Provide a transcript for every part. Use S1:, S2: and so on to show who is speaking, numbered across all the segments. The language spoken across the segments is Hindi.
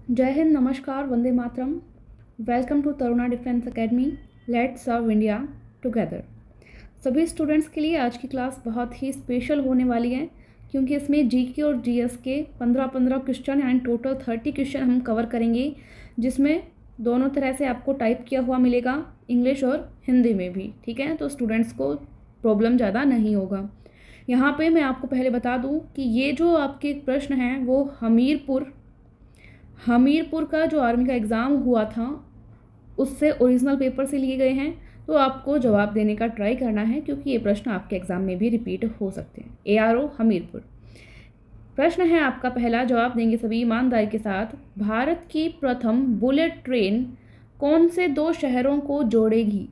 S1: जय हिंद, नमस्कार, वंदे मातरम। Welcome to Taruna defence academy. Let's serve India together. सभी स्टूडेंट्स के लिए आज की क्लास बहुत ही स्पेशल होने वाली है, क्योंकि इसमें जीके और जीएस के 15-15 क्वेश्चन एंड टोटल 30 क्वेश्चन हम कवर करेंगे, जिसमें दोनों तरह से आपको टाइप किया हुआ मिलेगा, इंग्लिश और हिंदी में भी। ठीक है, तो स्टूडेंट्स को प्रॉब्लम ज़्यादा नहीं होगा। यहाँ पे मैं आपको पहले बता दूँ कि ये जो आपके प्रश्न हैं वो हमीरपुर का जो आर्मी का एग्ज़ाम हुआ था उससे ओरिजिनल पेपर से लिए गए हैं। तो आपको जवाब देने का ट्राई करना है, क्योंकि ये प्रश्न आपके एग्ज़ाम में भी रिपीट हो सकते हैं। ARO हमीरपुर। प्रश्न है आपका पहला, जवाब देंगे सभी ईमानदारी के साथ। भारत की प्रथम बुलेट ट्रेन कौन से दो शहरों को जोड़ेगी?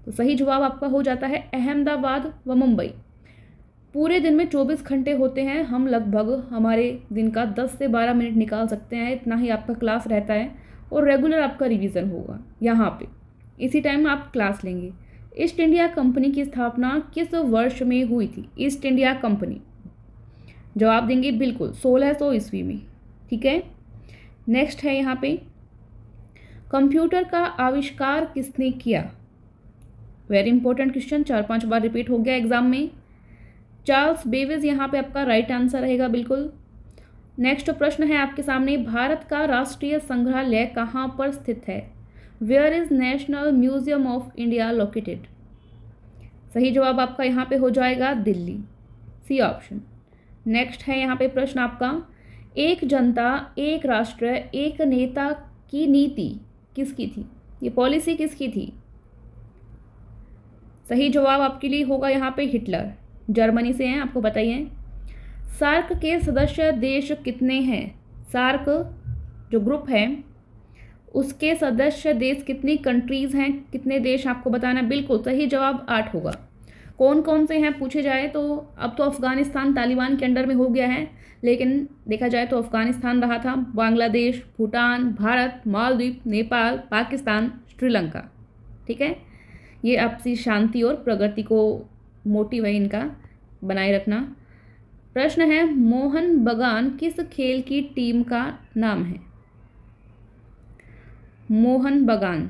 S1: तो सही जवाब आपका हो जाता है अहमदाबाद व मुंबई। पूरे दिन में 24 घंटे होते हैं, हम लगभग हमारे दिन का 10 से 12 मिनट निकाल सकते हैं, इतना ही आपका क्लास रहता है और रेगुलर आपका रिवीजन होगा। यहाँ पे इसी टाइम आप क्लास लेंगे। ईस्ट इंडिया कंपनी की स्थापना किस वर्ष में हुई थी? ईस्ट इंडिया कंपनी, जवाब देंगे बिल्कुल 1600 ईस्वी में। ठीक है, नेक्स्ट है यहाँ पे, कंप्यूटर का आविष्कार किसने किया? वेरी इंपॉर्टेंट क्वेश्चन, 4-5 बार रिपीट हो गया एग्जाम में। चार्ल्स बेबेज यहाँ पे आपका राइट आंसर रहेगा बिल्कुल। नेक्स्ट प्रश्न है आपके सामने, भारत का राष्ट्रीय संग्रहालय कहाँ पर स्थित है? Where is National Museum of India located? सही जवाब आपका यहाँ पे हो जाएगा दिल्ली, सी ऑप्शन। नेक्स्ट है यहाँ पे प्रश्न आपका, एक जनता एक राष्ट्र एक नेता की नीति किसकी थी? ये पॉलिसी किसकी थी? सही जवाब आपके लिए होगा यहाँ पे हिटलर, जर्मनी से हैं, आपको बताइए। सार्क के सदस्य देश कितने हैं? सार्क जो ग्रुप है उसके सदस्य देश कितनी कंट्रीज़ हैं, कितने देश आपको बताना? बिल्कुल सही जवाब 8 होगा। कौन कौन से हैं पूछे जाए तो अब तो अफ़गानिस्तान तालिबान के अंडर में हो गया है, लेकिन देखा जाए तो अफ़गानिस्तान रहा था, बांग्लादेश, भूटान, भारत, मालदीव, नेपाल, पाकिस्तान, श्रीलंका। ठीक है, ये आपसी शांति और प्रगति को मोटिव है इनका बनाए रखना। प्रश्न है, मोहन बगान किस खेल की टीम का नाम है? मोहन बगान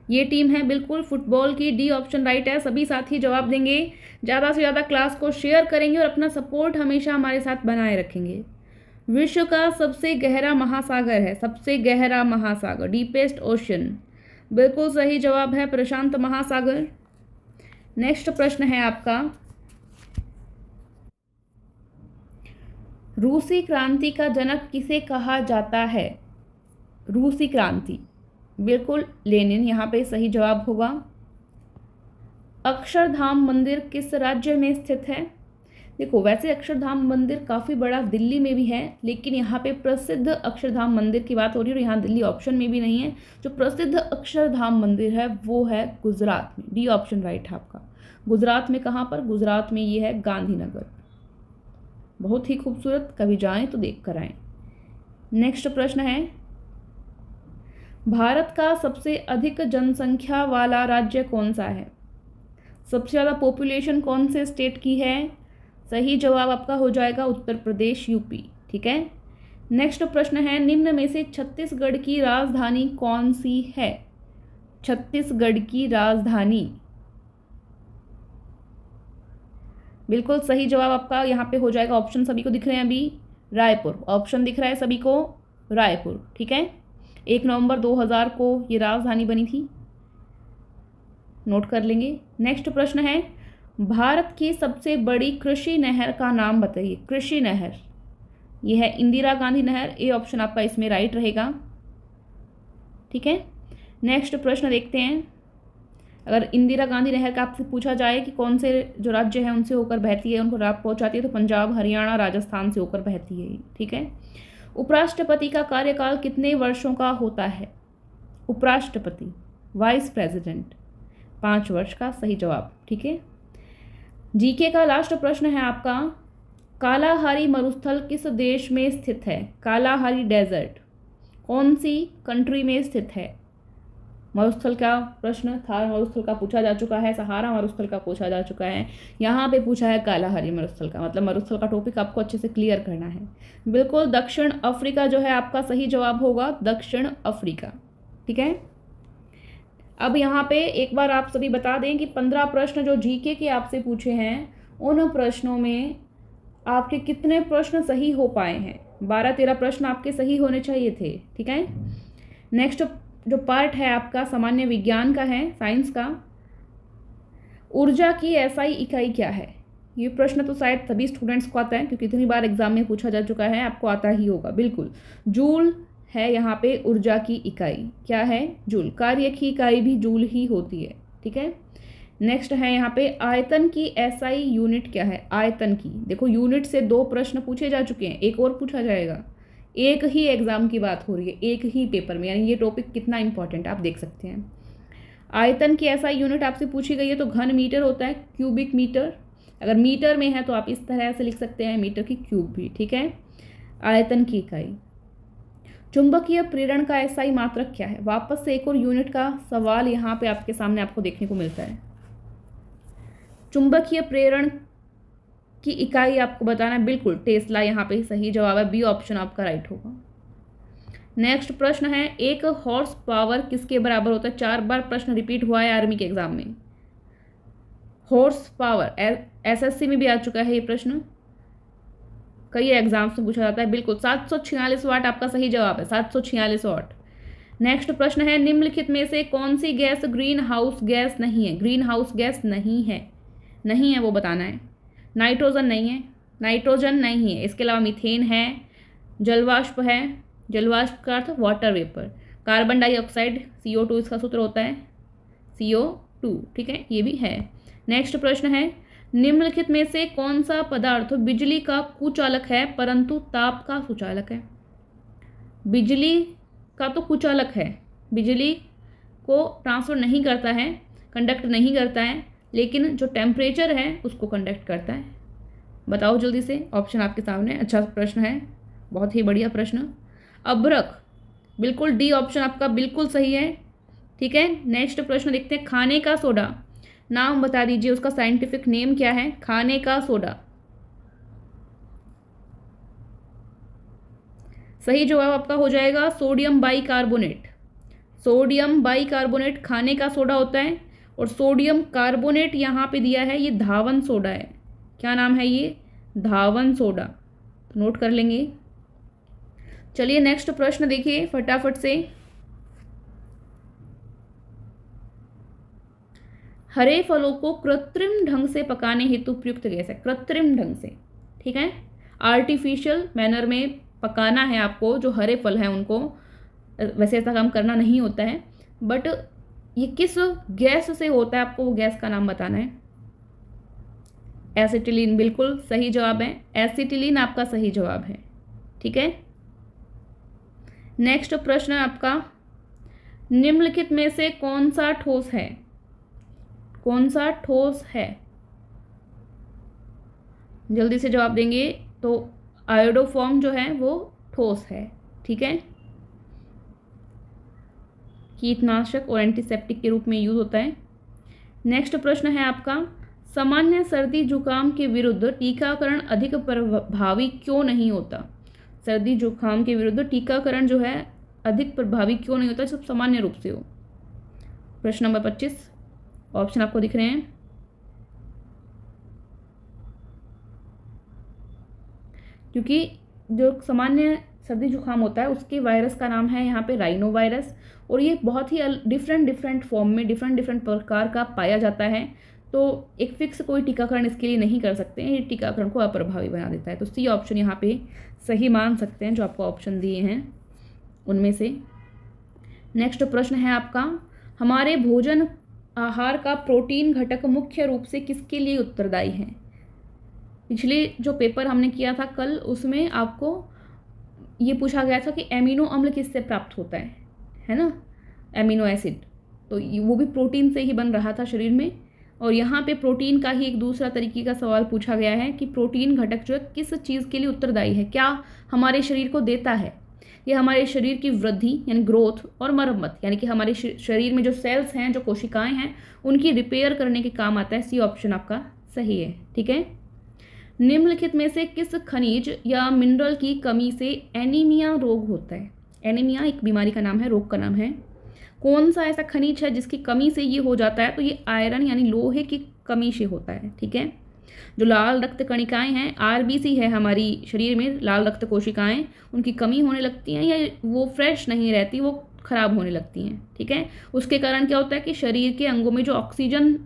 S1: ये टीम है बिल्कुल फुटबॉल की, डी ऑप्शन राइट है। सभी साथी जवाब देंगे, ज़्यादा से ज़्यादा क्लास को शेयर करेंगे और अपना सपोर्ट हमेशा हमारे साथ बनाए रखेंगे। विश्व का सबसे गहरा महासागर है, सबसे गहरा महासागर, डीपेस्ट ओशन, बिल्कुल सही जवाब है प्रशांत महासागर। नेक्स्ट प्रश्न है आपका, रूसी क्रांति का जनक किसे कहा जाता है? रूसी क्रांति, बिल्कुल लेनिन यहाँ पे सही जवाब होगा। अक्षरधाम मंदिर किस राज्य में स्थित है? देखो, वैसे अक्षरधाम मंदिर काफ़ी बड़ा दिल्ली में भी है, लेकिन यहाँ पे प्रसिद्ध अक्षरधाम मंदिर की बात हो रही है और यहाँ दिल्ली ऑप्शन में भी नहीं है। जो प्रसिद्ध अक्षरधाम मंदिर है वो है गुजरात में, डी ऑप्शन राइट है आपका। गुजरात में कहाँ पर? गुजरात में ये है गांधीनगर, बहुत ही खूबसूरत, कभी जाएं तो देख कर आएँ। नेक्स्ट प्रश्न है, भारत का सबसे अधिक जनसंख्या वाला राज्य कौन सा है? सबसे ज़्यादा पॉपुलेशन कौन से स्टेट की है? सही जवाब आपका हो जाएगा उत्तर प्रदेश, यूपी। ठीक है, नेक्स्ट प्रश्न है, निम्न में से छत्तीसगढ़ की राजधानी कौन सी है? छत्तीसगढ़ की राजधानी, बिल्कुल सही जवाब आपका यहाँ पे हो जाएगा, ऑप्शन सभी को दिख रहे हैं अभी, रायपुर, ऑप्शन दिख रहा है सभी को, रायपुर। ठीक है, 1 नवंबर 2000 को ये राजधानी बनी थी, नोट कर लेंगे। नेक्स्ट प्रश्न है, भारत की सबसे बड़ी कृषि नहर का नाम बताइए। कृषि नहर, ये है इंदिरा गांधी नहर, ए ऑप्शन आपका इसमें राइट रहेगा। ठीक है, नेक्स्ट प्रश्न देखते हैं, अगर इंदिरा गांधी नहर का आपसे पूछा जाए कि कौन से जो राज्य है उनसे होकर बहती है, उनको लाभ पहुंचाती है, तो पंजाब, हरियाणा, राजस्थान से होकर बहती है। ठीक है, उपराष्ट्रपति का कार्यकाल कितने वर्षों का होता है? उपराष्ट्रपति, वाइस प्रेसिडेंट, 5 वर्ष का सही जवाब। ठीक है, जीके का लास्ट प्रश्न है आपका, कालाहारी मरुस्थल किस देश में स्थित है? कालाहारी डेजर्ट कौन सी कंट्री में स्थित है? मरुस्थल का प्रश्न थार मरुस्थल का पूछा जा चुका है, सहारा मरुस्थल का पूछा जा चुका है, यहाँ पे पूछा है कालाहारी मरुस्थल का। मतलब मरुस्थल का टॉपिक आपको अच्छे से क्लियर करना है। बिल्कुल दक्षिण अफ्रीका जो है आपका सही जवाब होगा, दक्षिण अफ्रीका। ठीक है, अब यहाँ पे एक बार आप सभी बता दें कि 15 प्रश्न जो जीके के आपसे पूछे हैं, उन प्रश्नों में आपके कितने प्रश्न सही हो पाए हैं। 12-13 प्रश्न आपके सही होने चाहिए थे। ठीक है, नेक्स्ट जो पार्ट है आपका सामान्य विज्ञान का है, साइंस का। ऊर्जा की एसआई इकाई क्या है? ये प्रश्न तो शायद सभी स्टूडेंट्स को आता है, क्योंकि इतनी बार एग्जाम में पूछा जा चुका है, आपको आता ही होगा। बिल्कुल, जूल है यहाँ पे ऊर्जा की इकाई। क्या है? जूल। कार्य की इकाई भी जूल ही होती है। ठीक है, नेक्स्ट है यहाँ पे आयतन की एसआई यूनिट क्या है? आयतन की, देखो यूनिट से 2 प्रश्न पूछे जा चुके हैं, एक और पूछा जाएगा। एक ही एग्जाम की बात हो रही है, एक ही पेपर में, यानी ये टॉपिक कितना इंपॉर्टेंट आप देख सकते हैं। आयतन की एसआई यूनिट आपसे पूछी गई है तो घन मीटर होता है, क्यूबिक मीटर। अगर मीटर में है तो आप इस तरह से लिख सकते हैं, मीटर की क्यूब भी। ठीक है, आयतन की इकाई। चुंबकीय प्रेरण का एसआई मात्रक क्या है? वापस से एक और यूनिट का सवाल यहाँ पे आपके सामने आपको देखने को मिलता है। चुंबकीय प्रेरण की इकाई आपको बताना है। बिल्कुल, टेस्ला यहाँ पे सही जवाब है, बी ऑप्शन आपका राइट होगा। नेक्स्ट प्रश्न है, एक हॉर्स पावर किसके बराबर होता है? 4 बार प्रश्न रिपीट हुआ है आर्मी के एग्जाम में। हॉर्स पावर एसएससी में भी आ चुका है ये प्रश्न, कई एग्जाम्स में पूछा जाता है। बिल्कुल, 746 वाट आपका सही जवाब है, 746 वाट। नेक्स्ट प्रश्न है, निम्नलिखित में से कौन सी गैस ग्रीन हाउस गैस नहीं है? ग्रीन हाउस गैस नहीं है, नहीं है वो बताना है। नाइट्रोजन नहीं है, नाइट्रोजन नहीं है। इसके अलावा मीथेन है, जलवाष्प है, जलवाष्प का earth water vapour. Carbon dioxide CO2 इसका सूत्र होता है, CO2। ठीक है, ये भी है। नेक्स्ट प्रश्न है, निम्नलिखित में से कौन सा पदार्थ बिजली का कुचालक है परंतु ताप का सुचालक है? बिजली का तो कुचालक है, बिजली को ट्रांसफर नहीं करता है, कंडक्ट नहीं करता है, लेकिन जो टेम्परेचर है उसको कंडक्ट करता है। बताओ जल्दी से, ऑप्शन आपके सामने। अच्छा प्रश्न है, बहुत ही बढ़िया प्रश्न। अभ्रक, बिल्कुल डी ऑप्शन आपका बिल्कुल सही है। ठीक है, नेक्स्ट प्रश्न देखते हैं, खाने का सोडा, नाम बता दीजिए, उसका साइंटिफिक नेम क्या है? खाने का सोडा। सही जवाब आपका हो जाएगा सोडियम बाइकार्बोनेट। सोडियम बाइकार्बोनेट खाने का सोडा होता है, और सोडियम कार्बोनेट यहाँ पे दिया है, ये धावन सोडा है। क्या नाम है ये? धावन सोडा, तो नोट कर लेंगे। चलिए नेक्स्ट प्रश्न देखिए फटाफट से। हरे फलों को कृत्रिम ढंग से पकाने हेतु प्रयुक्त गैस है। कृत्रिम ढंग से, ठीक है, आर्टिफिशियल मैनर में पकाना है आपको जो हरे फल हैं उनको। वैसे ऐसा काम करना नहीं होता है, बट ये किस गैस से होता है आपको वो गैस का नाम बताना है। एसिटिलीन, बिल्कुल सही जवाब है, एसिटिलीन आपका सही जवाब है। ठीक है, नेक्स्ट प्रश्न आपका, निम्नलिखित में से कौन सा ठोस है? कौन सा ठोस है? जल्दी से जवाब देंगे तो आयोडोफॉर्म जो है वो ठोस है। ठीक है, कीटनाशक और एंटीसेप्टिक के रूप में यूज होता है। नेक्स्ट प्रश्न है आपका, सामान्य सर्दी जुकाम के विरुद्ध टीकाकरण अधिक प्रभावी क्यों नहीं होता? सर्दी जुकाम के विरुद्ध टीकाकरण जो है अधिक प्रभावी क्यों नहीं होता जब सामान्य रूप से हो? प्रश्न नंबर 25, ऑप्शन आपको दिख रहे हैं। क्योंकि जो सामान्य सर्दी जुकाम होता है उसके वायरस का नाम है यहाँ पे राइनो वायरस, और ये बहुत ही डिफरेंट फॉर्म में डिफरेंट प्रकार का पाया जाता है, तो एक फिक्स कोई टीकाकरण इसके लिए नहीं कर सकते हैं, ये टीकाकरण को अप्रभावी बना देता है। तो सी ऑप्शन यहाँ पे सही मान सकते हैं जो आपको ऑप्शन दिए हैं उनमें से। नेक्स्ट प्रश्न है आपका, हमारे भोजन आहार का प्रोटीन घटक मुख्य रूप से किसके लिए उत्तरदायी है? पिछले जो पेपर हमने किया था कल, उसमें आपको ये पूछा गया था कि एमिनो अम्ल किससे प्राप्त होता है ना, एमिनो एसिड, तो वो भी प्रोटीन से ही बन रहा था शरीर में। और यहाँ पे प्रोटीन का ही एक दूसरा तरीके का सवाल पूछा गया है कि प्रोटीन घटक जो है किस चीज़ के लिए उत्तरदायी है, क्या हमारे शरीर को देता है। ये हमारे शरीर की वृद्धि यानी ग्रोथ और मरम्मत यानी कि हमारे शरीर में जो सेल्स हैं, जो कोशिकाएं हैं, उनकी रिपेयर करने के काम आता है। सी ऑप्शन आपका सही है। ठीक है। निम्नलिखित में से किस खनिज या मिनरल की कमी से एनीमिया रोग होता है? एनीमिया एक बीमारी का नाम है, रोग का नाम है। कौन सा ऐसा खनिज है जिसकी कमी से ये हो जाता है? तो ये आयरन यानी लोहे की कमी से होता है। ठीक है। जो लाल रक्त कणिकाएं हैं, आरबीसी है हमारी शरीर में, लाल रक्त कोशिकाएं, उनकी कमी होने लगती हैं या वो फ्रेश नहीं रहती, वो खराब होने लगती हैं। ठीक है। उसके कारण क्या होता है कि शरीर के अंगों में जो ऑक्सीजन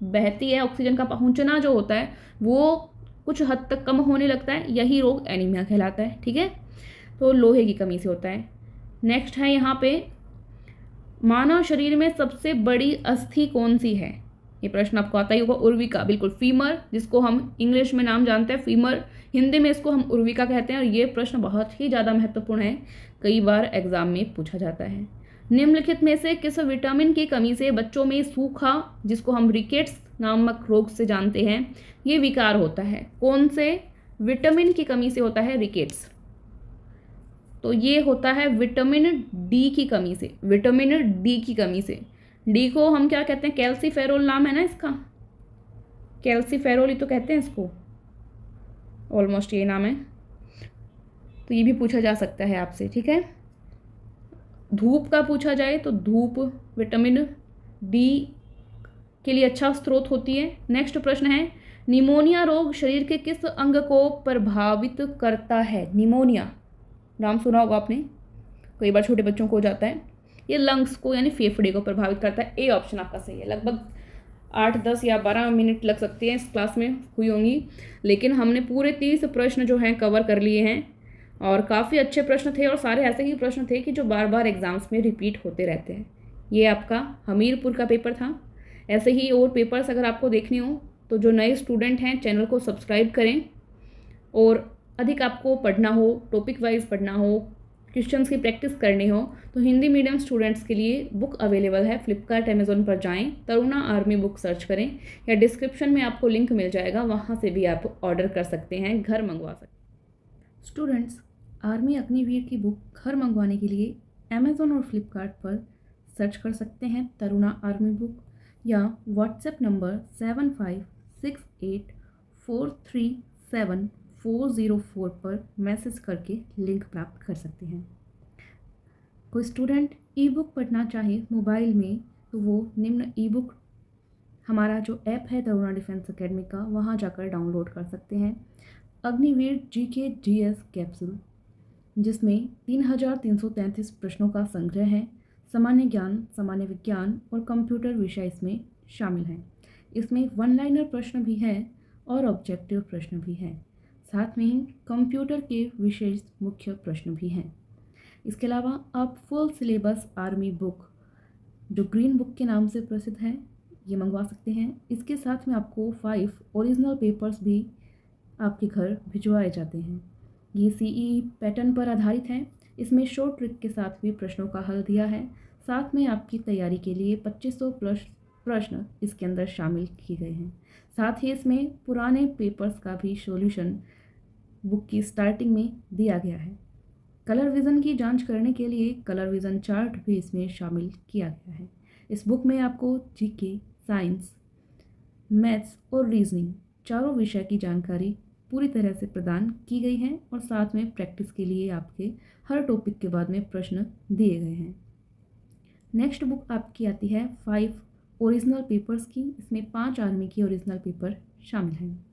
S1: बहती है, ऑक्सीजन का पहुंचना जो होता है वो कुछ हद तक कम होने लगता है। यही रोग एनीमिया कहलाता है। ठीक है। तो लोहे की कमी से होता है। नेक्स्ट है यहाँ पे, मानव शरीर में सबसे बड़ी अस्थि कौन सी है? ये प्रश्न आपको आता ही होगा। उर्विका, बिल्कुल, फीमर, जिसको हम इंग्लिश में नाम जानते हैं फीमर, हिंदी में इसको हम उर्विका कहते हैं। और ये प्रश्न बहुत ही ज़्यादा महत्वपूर्ण है, कई बार एग्जाम में पूछा जाता है। निम्नलिखित में से किस विटामिन की कमी से बच्चों में सूखा, जिसको हम रिकेट्स नामक रोग से जानते हैं, ये विकार होता है? कौन से विटामिन की कमी से होता है रिकेट्स? तो ये होता है विटामिन डी की कमी से। विटामिन डी की कमी से। डी को हम क्या कहते हैं? कैल्सीफेरोल नाम है ना इसका, कैल्सीफेरोल ही तो कहते हैं इसको, ऑलमोस्ट ये नाम है। तो ये भी पूछा जा सकता है आपसे। ठीक है। धूप का पूछा जाए तो धूप विटामिन डी के लिए अच्छा स्रोत होती है। नेक्स्ट प्रश्न है, निमोनिया रोग शरीर के किस अंग को प्रभावित करता है? निमोनिया नाम सुना होगा आपने, कई बार छोटे बच्चों को हो जाता है। ये लंग्स को यानी फेफड़े को प्रभावित करता है। ए ऑप्शन आपका सही है। लगभग 8, 10 या 12 मिनट लग सकते हैं, इस क्लास में हुई होंगी, लेकिन हमने पूरे 30 प्रश्न जो हैं कवर कर लिए हैं और काफ़ी अच्छे प्रश्न थे और सारे ऐसे ही प्रश्न थे कि जो बार बार एग्जाम्स में रिपीट होते रहते हैं। ये आपका हमीरपुर का पेपर था। ऐसे ही और पेपर्स अगर आपको देखने हो तो जो नए स्टूडेंट हैं चैनल को सब्सक्राइब करें, और अधिक आपको पढ़ना हो, टॉपिक वाइज पढ़ना हो, क्वेश्चंस की प्रैक्टिस करनी हो, तो हिंदी मीडियम स्टूडेंट्स के लिए बुक अवेलेबल है। फ्लिपकार्ट, अमेज़ॉन पर जाएं, तरुणा आर्मी बुक सर्च करें, या डिस्क्रिप्शन में आपको लिंक मिल जाएगा, वहाँ से भी आप ऑर्डर कर सकते हैं, घर मंगवा सकते हैं। स्टूडेंट्स, आर्मी अग्निवीर की बुक घर मंगवाने के लिए अमेज़ॉन और फ्लिपकार्ट पर सर्च कर सकते हैं तरुणा आर्मी बुक, या व्हाट्सएप नंबर 7568437404 पर मैसेज करके लिंक प्राप्त कर सकते हैं। कोई स्टूडेंट ई बुक पढ़ना चाहे मोबाइल में तो वो निम्न ई बुक हमारा जो ऐप है तरुणा डिफेंस एकेडमी का, वहाँ जाकर डाउनलोड कर सकते हैं। अग्निवीर जीके जीएस कैप्सूल, जिसमें 3333 प्रश्नों का संग्रह है। सामान्य ज्ञान, सामान्य विज्ञान और कंप्यूटर विषय इसमें शामिल हैं। इसमें वन लाइनर प्रश्न भी है और ऑब्जेक्टिव प्रश्न भी हैं। साथ में ही कंप्यूटर के विशेष मुख्य प्रश्न भी हैं। इसके अलावा आप फुल सिलेबस आर्मी बुक, जो ग्रीन बुक के नाम से प्रसिद्ध है, ये मंगवा सकते हैं। इसके साथ में आपको 5 ओरिजिनल पेपर्स भी आपके घर भिजवाए जाते हैं। ये सीई पैटर्न पर आधारित है। इसमें शॉर्ट ट्रिक के साथ भी प्रश्नों का हल दिया है। साथ में आपकी तैयारी के लिए 2500 प्लस प्रश्न इसके अंदर शामिल किए गए हैं। साथ ही इसमें पुराने पेपर्स का भी सॉल्यूशन बुक की स्टार्टिंग में दिया गया है। कलर विज़न की जांच करने के लिए कलर विज़न चार्ट भी इसमें शामिल किया गया है। इस बुक में आपको जीके, साइंस, मैथ्स और रीजनिंग चारों विषय की जानकारी पूरी तरह से प्रदान की गई है, और साथ में प्रैक्टिस के लिए आपके हर टॉपिक के बाद में प्रश्न दिए गए हैं। नेक्स्ट बुक आपकी आती है 5 ओरिजिनल पेपर्स की। इसमें 5 आर्मी की ओरिजिनल पेपर शामिल हैं।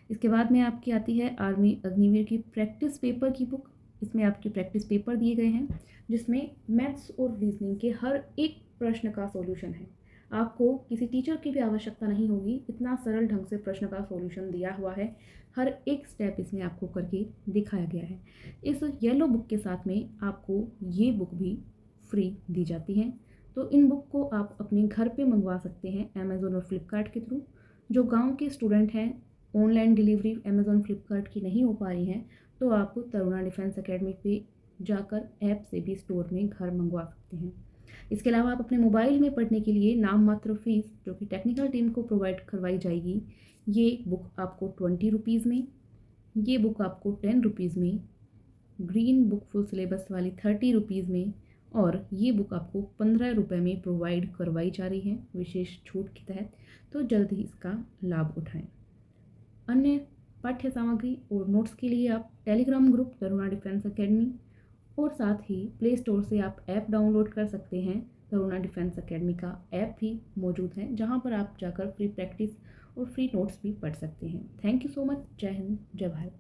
S1: इसके बाद में आपकी आती है आर्मी अग्निवीर की प्रैक्टिस पेपर की बुक। इसमें आपके प्रैक्टिस पेपर दिए गए हैं, जिसमें मैथ्स और रीजनिंग के हर एक प्रश्न का सॉल्यूशन है। आपको किसी टीचर की भी आवश्यकता नहीं होगी, इतना सरल ढंग से प्रश्न का सॉल्यूशन दिया हुआ है। हर एक स्टेप इसमें आपको करके दिखाया गया है। इस येलो बुक के साथ में आपको ये बुक भी फ्री दी जाती है। तो इन बुक को आप अपने घर पे मंगवा सकते हैं अमेज़ॉन और फ्लिपकार्ट के थ्रू। जो गांव के स्टूडेंट हैं, ऑनलाइन डिलीवरी अमेज़ॉन फ्लिपकार्ट की नहीं हो पा रही हैं, तो आप तरुणा डिफेंस एकेडमी पे जाकर ऐप से भी स्टोर में घर मंगवा सकते हैं। इसके अलावा आप अपने मोबाइल में पढ़ने के लिए नाम मात्र फीस, जो कि टेक्निकल टीम को प्रोवाइड करवाई जाएगी, ये बुक आपको 20 रुपीज़ में, ये बुक आपको 10 रुपीज़ में ग्रीन बुक फुल सिलेबस वाली 30 रुपीज़ में, और ये बुक आपको 15 रुपये में प्रोवाइड करवाई जा रही है विशेष छूट के तहत। तो जल्द ही इसका लाभ उठाएं। अन्य पाठ्य सामग्री और नोट्स के लिए आप Telegram group Taruna defence academy और साथ ही प्ले स्टोर से आप ऐप डाउनलोड कर सकते हैं। तरुणा डिफेंस एकेडमी का ऐप भी मौजूद है, जहां पर आप जाकर फ्री प्रैक्टिस और फ्री नोट्स भी पढ़ सकते हैं। Thank you so much. जय हिंद, जय भारत।